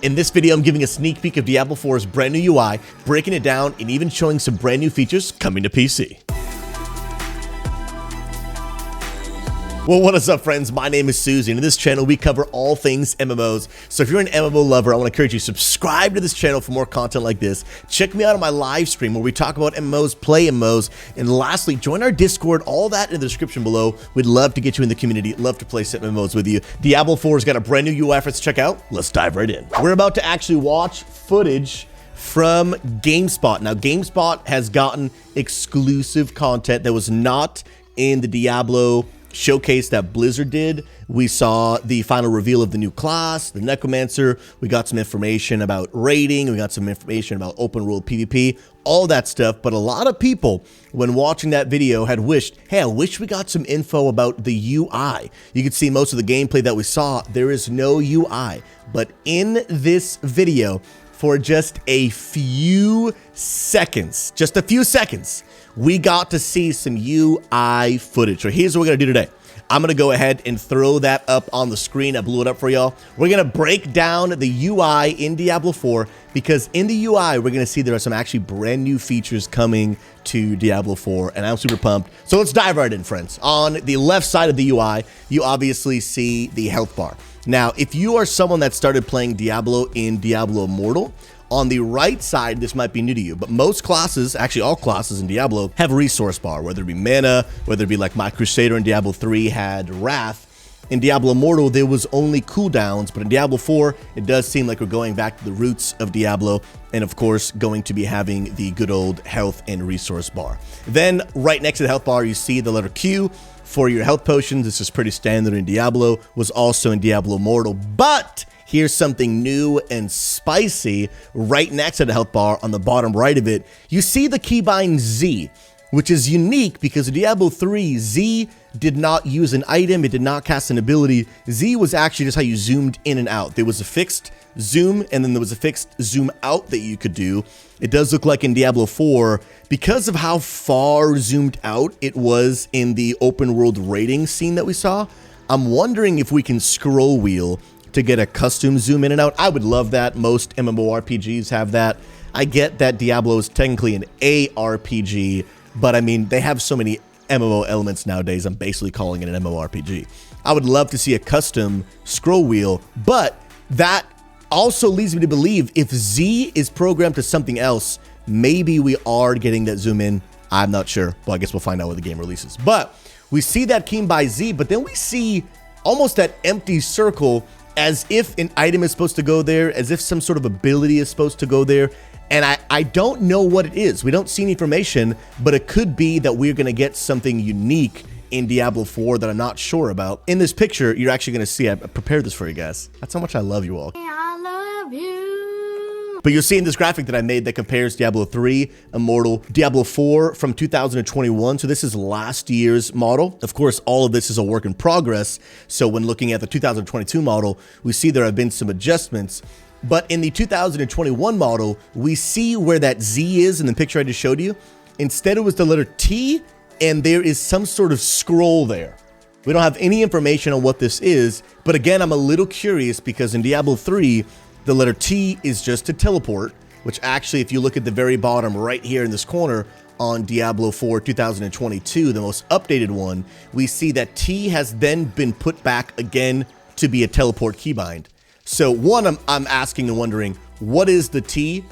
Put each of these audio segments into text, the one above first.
In this video, I'm giving a sneak peek of Diablo 4's brand new UI, breaking it down, and even showing some brand new features coming to PC. Well, what is up, friends? My name is Susie, and in this channel, we cover all things MMOs. So if you're an MMO lover, I want to encourage you to subscribe to this channel for more content like this. Check me out on my live stream where we talk about MMOs, play MMOs, and lastly, join our Discord. All that in the description below. We'd love to get you in the community. Love to play some MMOs with you. Diablo 4's got a brand new UI for us to check out. Let's dive right in. We're about to actually watch footage from GameSpot. Now, GameSpot has gotten exclusive content that was not in the Diablo showcase that Blizzard did. We saw the final reveal of the new class, the Necromancer. We got some information about raiding. We got some information about open world PvP, all that stuff. But a lot of people, when watching that video, had wished, hey, I wish we got some info about the UI. You could see most of the gameplay that we saw. There is no UI. But in this video, for just a few seconds, we got to see some UI footage. So here's what we're gonna do today. I'm gonna go ahead and throw that up on the screen. I blew it up for y'all. We're gonna break down the UI in Diablo 4 because in the UI, we're gonna see there are some actually brand new features coming to Diablo 4, and I'm super pumped. So let's dive right in, friends. On the left side of the UI, you obviously see the health bar. Now, if you are someone that started playing Diablo in Diablo Immortal, on the right side, this might be new to you, but most classes, actually all classes in Diablo, have a resource bar, whether it be mana, whether it be like my Crusader in Diablo 3 had Wrath. In Diablo Immortal, there was only cooldowns, but in Diablo 4, it does seem like we're going back to the roots of Diablo, and of course, going to be having the good old health and resource bar. Then, right next to the health bar, you see the letter Q for your health potions. This is pretty standard in Diablo, was also in Diablo Immortal, but here's something new and spicy. Right next to the health bar on the bottom right of it, you see the keybind Z, which is unique because in Diablo 3, Z did not use an item, it did not cast an ability. Z was actually just how you zoomed in and out. There was a fixed zoom, and then there was a fixed zoom out that you could do. It does look like in Diablo 4, because of how far zoomed out it was in the open world raiding scene that we saw, I'm wondering if we can scroll wheel to get a custom zoom in and out. I would love that. Most MMORPGs have that. I get that Diablo is technically an ARPG, but I mean, they have so many MMO elements nowadays, I'm basically calling it an MMORPG. I would love to see a custom scroll wheel, but that also leads me to believe if Z is programmed to something else, maybe we are getting that zoom in. I'm not sure. Well, I guess we'll find out when the game releases. But we see that key by Z, but then we see almost that empty circle as if an item is supposed to go there, as if some sort of ability is supposed to go there. And I don't know what it is. We don't see any information, but it could be that we're going to get something unique in Diablo 4 that I'm not sure about. In this picture, you're actually going to see, I prepared this for you guys. That's how much I love you all. I love you. But you'll see in this graphic that I made that compares Diablo 3, Immortal, Diablo 4 from 2021. So this is last year's model. Of course, all of this is a work in progress. So when looking at the 2022 model, we see there have been some adjustments. But in the 2021 model, we see where that Z is in the picture I just showed you. Instead, it was the letter T, and there is some sort of scroll there. We don't have any information on what this is, but again, I'm a little curious because in Diablo 3, the letter T is just to teleport, which actually, if you look at the very bottom right here in this corner on Diablo 4 2022, the most updated one, we see that T has then been put back again to be a teleport keybind. So one, I'm asking and wondering, what is the T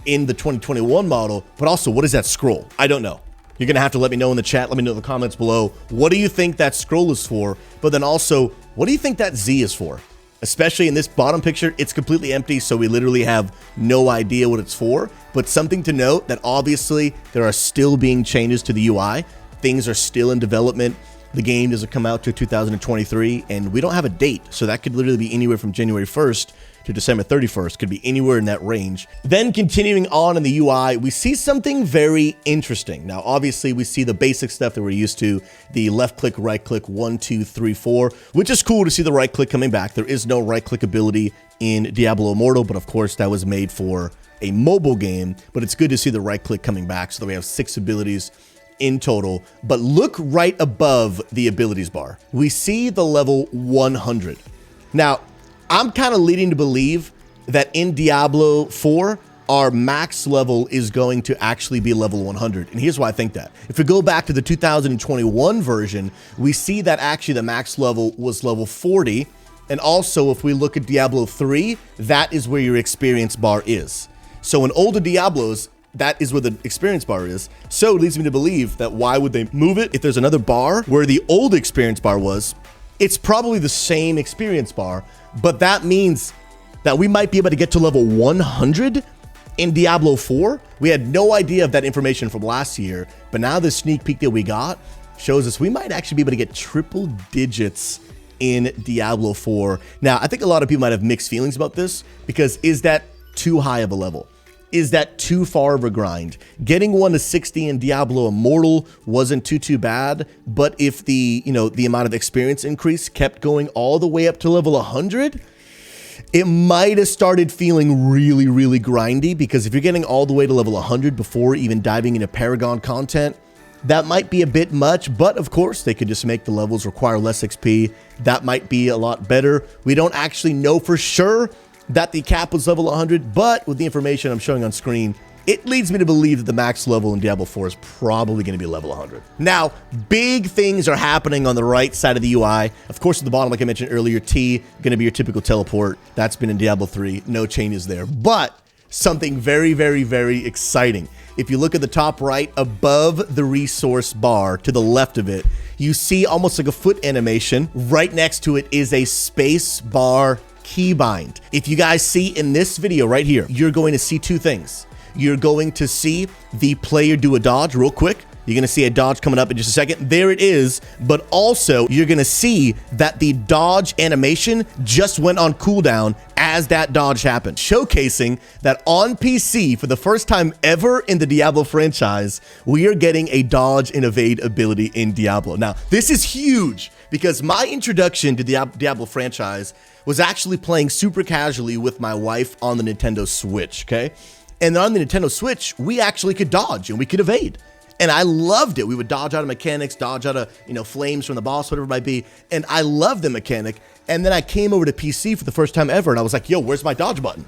in the 2021 model, but also what is that scroll? I don't know. You're gonna have to let me know in the chat, let me know in the comments below. What do you think that scroll is for? But then also, what do you think that Z is for? Especially in this bottom picture, it's completely empty, so we literally have no idea what it's for. But something to note that obviously there are still being changes to the UI. Things are still in development. The game doesn't come out to 2023, and we don't have a date, so that could literally be anywhere from January 1st to December 31st, could be anywhere in that range. Then continuing on in the UI, we see something very interesting. Now, obviously, we see the basic stuff that we're used to, the left click, right click, 1, 2, 3, 4, which is cool to see the right click coming back. There is no right click ability in Diablo Immortal, but of course, that was made for a mobile game, but it's good to see the right click coming back so that we have 6 abilities in total. But look right above the abilities bar. We see the level 100. Now, I'm kind of leading to believe that in Diablo 4, our max level is going to actually be level 100. And here's why I think that. If we go back to the 2021 version, we see that actually the max level was level 40. And also, if we look at Diablo 3, that is where your experience bar is. So in older Diablos, that is where the experience bar is. So it leads me to believe that why would they move it? If there's another bar where the old experience bar was, it's probably the same experience bar, but that means that we might be able to get to level 100 in Diablo 4. We had no idea of that information from last year, but now the sneak peek that we got shows us we might actually be able to get triple digits in Diablo 4. Now, I think a lot of people might have mixed feelings about this, because is that too high of a level? Is that too far of a grind? Getting 1 to 60 in Diablo Immortal wasn't too bad, but if the amount of experience increase kept going all the way up to level 100, it might have started feeling really grindy, because if you're getting all the way to level 100 before even diving into Paragon content, that might be a bit much. But of course, they could just make the levels require less XP. That might be a lot better. We don't actually know for sure that the cap was level 100, but with the information I'm showing on screen, it leads me to believe that the max level in Diablo 4 is probably going to be level 100. Now, big things are happening on the right side of the UI. Of course, at the bottom, like I mentioned earlier, T, going to be your typical teleport. That's been in Diablo 3. No changes there. But something very exciting. If you look at the top right, above the resource bar, to the left of it, you see almost like a foot animation. Right next to it is a space bar keybind. If you guys see in this video right here, you're going to see two things. You're going to see the player do a dodge real quick. You're going to see a dodge coming up in just a second. There it is. But also, you're going to see that the dodge animation just went on cooldown as that dodge happened, showcasing that on PC, for the first time ever in the Diablo franchise, we are getting a dodge and evade ability in Diablo. Now, this is huge, because my introduction to the Diablo franchise was actually playing super casually with my wife on the Nintendo Switch, okay? And on the Nintendo Switch, we actually could dodge and we could evade. And I loved it. We would dodge out of mechanics, dodge out of, flames from the boss, whatever it might be. And I loved the mechanic. And then I came over to PC for the first time ever, and I was like, yo, where's my dodge button?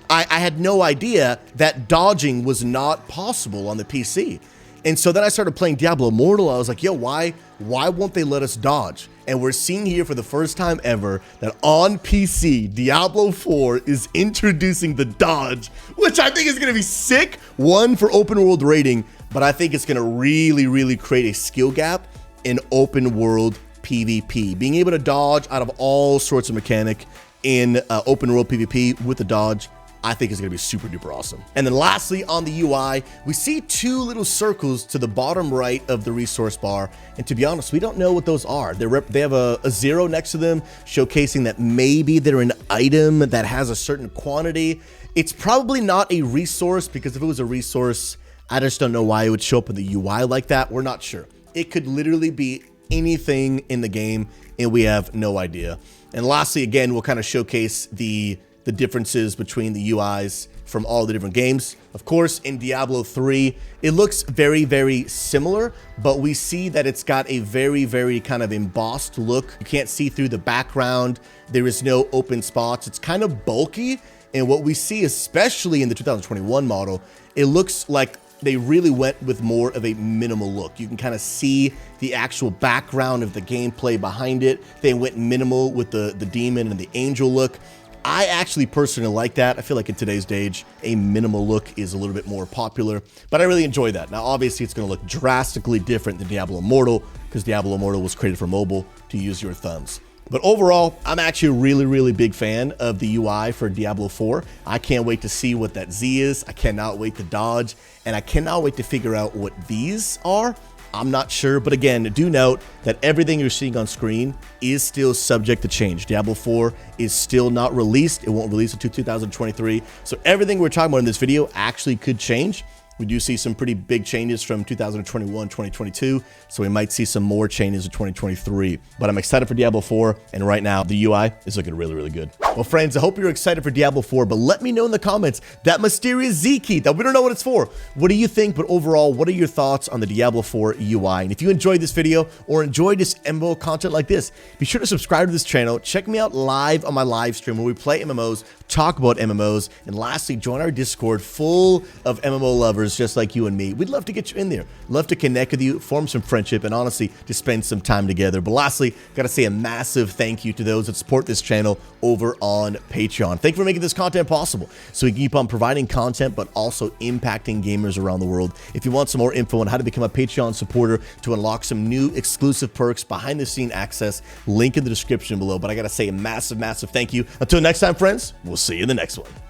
I had no idea that dodging was not possible on the PC. And so then I started playing Diablo Immortal. I was like, yo, why won't they let us dodge? And we're seeing here for the first time ever that on PC, Diablo 4 is introducing the dodge, which I think is going to be sick. One, for open world rating, but I think it's going to really create a skill gap in open world PvP. Being able to dodge out of all sorts of mechanic in open world PvP with the dodge, I think is going to be super duper awesome. And then lastly, on the UI, we see two little circles to the bottom right of the resource bar. And to be honest, we don't know what those are. They have a 0 next to them, showcasing that maybe they're an item that has a certain quantity. It's probably not a resource, because if it was a resource, I just don't know why it would show up in the UI like that. We're not sure. It could literally be anything in the game, and we have no idea. And lastly, again, we'll kind of showcase the differences between the UIs from all the different games. Of course, in Diablo 3, it looks very similar, but we see that it's got a very kind of embossed look. You can't see through the background. There is no open spots. It's kind of bulky. And what we see, especially in the 2021 model, it looks like they really went with more of a minimal look. You can kind of see the actual background of the gameplay behind it. They went minimal with the demon and the angel look. I actually personally like that. I feel like in today's age, a minimal look is a little bit more popular, but I really enjoy that. Now, obviously, it's going to look drastically different than Diablo Immortal, because Diablo Immortal was created for mobile to use your thumbs. But overall, I'm actually a really big fan of the UI for Diablo 4. I can't wait to see what that Z is. I cannot wait to dodge, and I cannot wait to figure out what these are. I'm not sure, but again, do note that everything you're seeing on screen is still subject to change. Diablo 4 is still not released. It won't release until 2023. So everything we're talking about in this video actually could change. We do see some pretty big changes from 2021, 2022, so we might see some more changes in 2023. But I'm excited for Diablo 4, and right now the UI is looking really, really good. Well, friends, I hope you're excited for Diablo 4, but let me know in the comments that mysterious Z key that we don't know what it's for. What do you think? But overall, what are your thoughts on the Diablo 4 UI? And if you enjoyed this video or enjoyed this MMO content like this, be sure to subscribe to this channel. Check me out live on my live stream where we play MMOs, talk about MMOs, and lastly, join our Discord full of MMO lovers just like you and me. We'd love to get you in there. Love to connect with you, form some friendship, and honestly, to spend some time together. But lastly, gotta say a massive thank you to those that support this channel over on Patreon. Thank you for making this content possible so we can keep on providing content, but also impacting gamers around the world. If you want some more info on how to become a Patreon supporter to unlock some new exclusive perks, behind the scene access, link in the description below. But I gotta say a massive, massive thank you. Until next time, friends, we'll see you in the next one.